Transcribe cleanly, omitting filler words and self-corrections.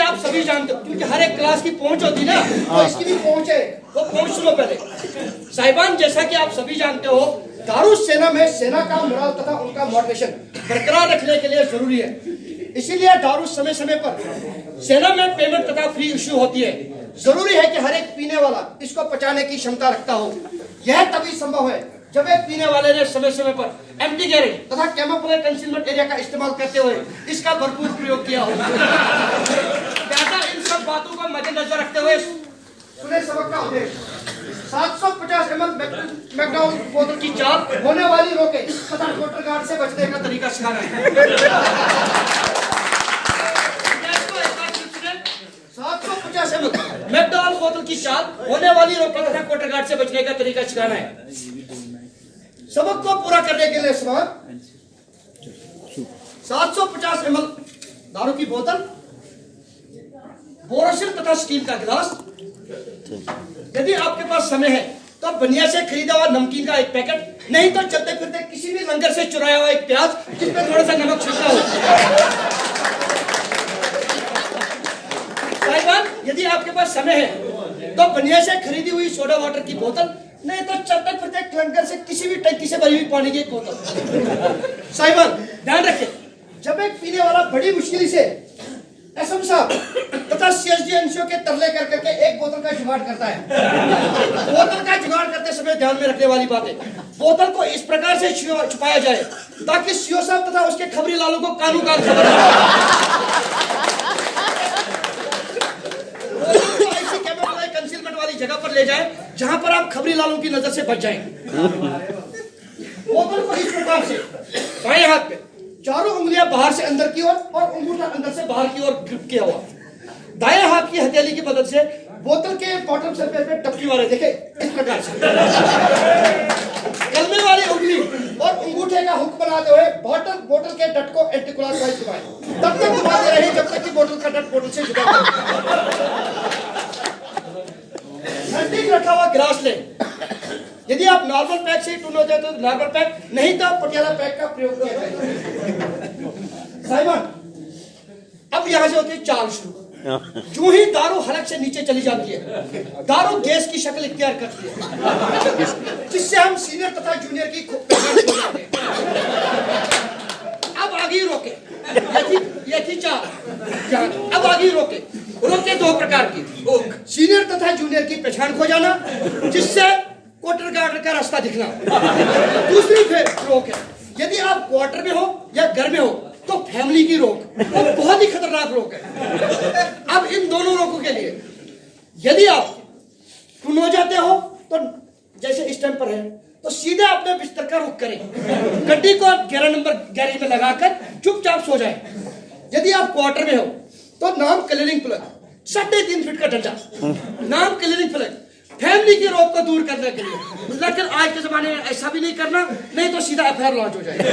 आप सभी जानते हो, क्योंकि हर एक क्लास की पहुंच होती ना, तो इसकी भी पहुंच है, वो पहुंच सुनो पहले। साहिबान, जैसा कि आप सभी जानते हो, दारुस सेना में सेना का मोरल तथा उनका मोटिवेशन बरकरार रखने के लिए जरूरी है। इसीलिए दारुस समय समय पर सेना में पेमेंट तथा फ्री इश्यू होती है। जरूरी है कि हर एक पीने वाला इसको पचाने की क्षमता रखता हो। यह तभी संभव है जब एक पीने वाले ने समय समय पर एम्प्टी गैरेज तथा कैमोफ्लेज कंसीलमेंट एरिया का इस्तेमाल करते हुए इसका भरपूर प्रयोग किया हो। लिहाजा इन सब बातों को मद्देनजर रखते हुए सुने सबक का उद्देश्य 750 ml मैकडॉल बोतल की चाप होने वाली रोके तथा वाटर गार्ड से बचने का तरीका सिखाना है। 750 ml मैकडॉल बोतल की चाप होने वाली रोके तथा वाटर गार्ड से बचने का तरीका सिखाना है। सबक को पूरा करने के लिए सवाल 750 ml दारू की बोतल, बोरोसिल तथा स्टील का गिलास। यदि आपके पास समय है तो बनिया से खरीदा हुआ नमकीन का एक पैकेट, नहीं तो चलते फिरते किसी भी लंगर से चुराया हुआ एक प्याज जिसमें थोड़ा सा नमक छिड़का हो। साहिबान, यदि आपके पास समय है तो बनिया से खरीदी हुई सोडा वाटर की बोतल, नहीं तो चलते फिरते लंगर से किसी भी टंकी से भरी हुई पानी की एक बोतल। साहिबान, ध्यान रखें, जब एक पीने वाला बड़ी मुश्किल से एसएम साहब तथा सीएसडी एनसीओ के तरले कर करके एक बोतल का जुगाड़ करता है, बोतल का जुगाड़ करते समय ध्यान में रखने वाली बात है, बोतल को इस प्रकार से छुपाया जाए ताकि सीओ साहब तथा उसके खबरी लालों को कानून का खबर ऐसी कैमोफ्लेज कंसीलमेंट वाली जगह पर ले जाए जहां पर आप खबरी लालों की नजर से बच जाएं। बोतल को इस प्रकार से बाएं हाथ पे चारों उंगलियां बाहर से अंदर की ओर और अंगूठा अंदर से बाहर की ओर ग्रिप किया हुआ, दाएं हाथ की हथेली की मदद से बोतल के बॉटम सरफेस पे टपकी मारे, देखे इस प्रकार से कलमे वाली उंगली और अंगूठे का हुक बनाते हुए बोतल के डट को एंटी क्लॉकवाइज घुमाएं, तब तक घुमाते रहे जब तक कि बोतल का डट बोतल से जुड़ा हो। नजदीक रखा हुआ गिलास ले, यदि आप नॉर्मल पैक से टून हो जाए तो नॉर्मल पैक, नहीं तो पटियाला पैक का प्रयोग किया जाए। साहिबान, अब यहां से होती है चाल शुरू। जो ही दारू हलक से नीचे चली जाती है, दारू गैस की शक्ल इख्तियार करती है, जिससे हम सीनियर तथा जूनियर की पहचान हो जाते हैं। अब आगे रोके, ये थी चाल। अब आगे रोके दो प्रकार की, सीनियर तथा जूनियर की पहचान खो जाना, जिससे क्वार्टर गार्ड का रास्ता दिखना। दूसरी रोक है, यदि आप क्वार्टर में हो या घर में हो तो फैमिली की रोक, वो बहुत ही खतरनाक रोक है। अब इन दोनों रोकों के लिए यदि आप टून हो जाते हो तो जैसे इस टाइम पर है तो सीधे अपने बिस्तर का रुख करें, गड्डी को 11 नंबर गैरेज में लगाकर चुपचाप सो जाएं। यदि आप क्वार्टर में हो तो नाम क्लीनिंग प्लग, 3.5 फीट का डंडा, नाम क्लीनिंग प्लग, फैमिली की रोक को दूर करने के लिए। लेकिन आज के जमाने में ऐसा भी नहीं करना, नहीं तो सीधा एफआईआर लॉन्च हो जाएगा।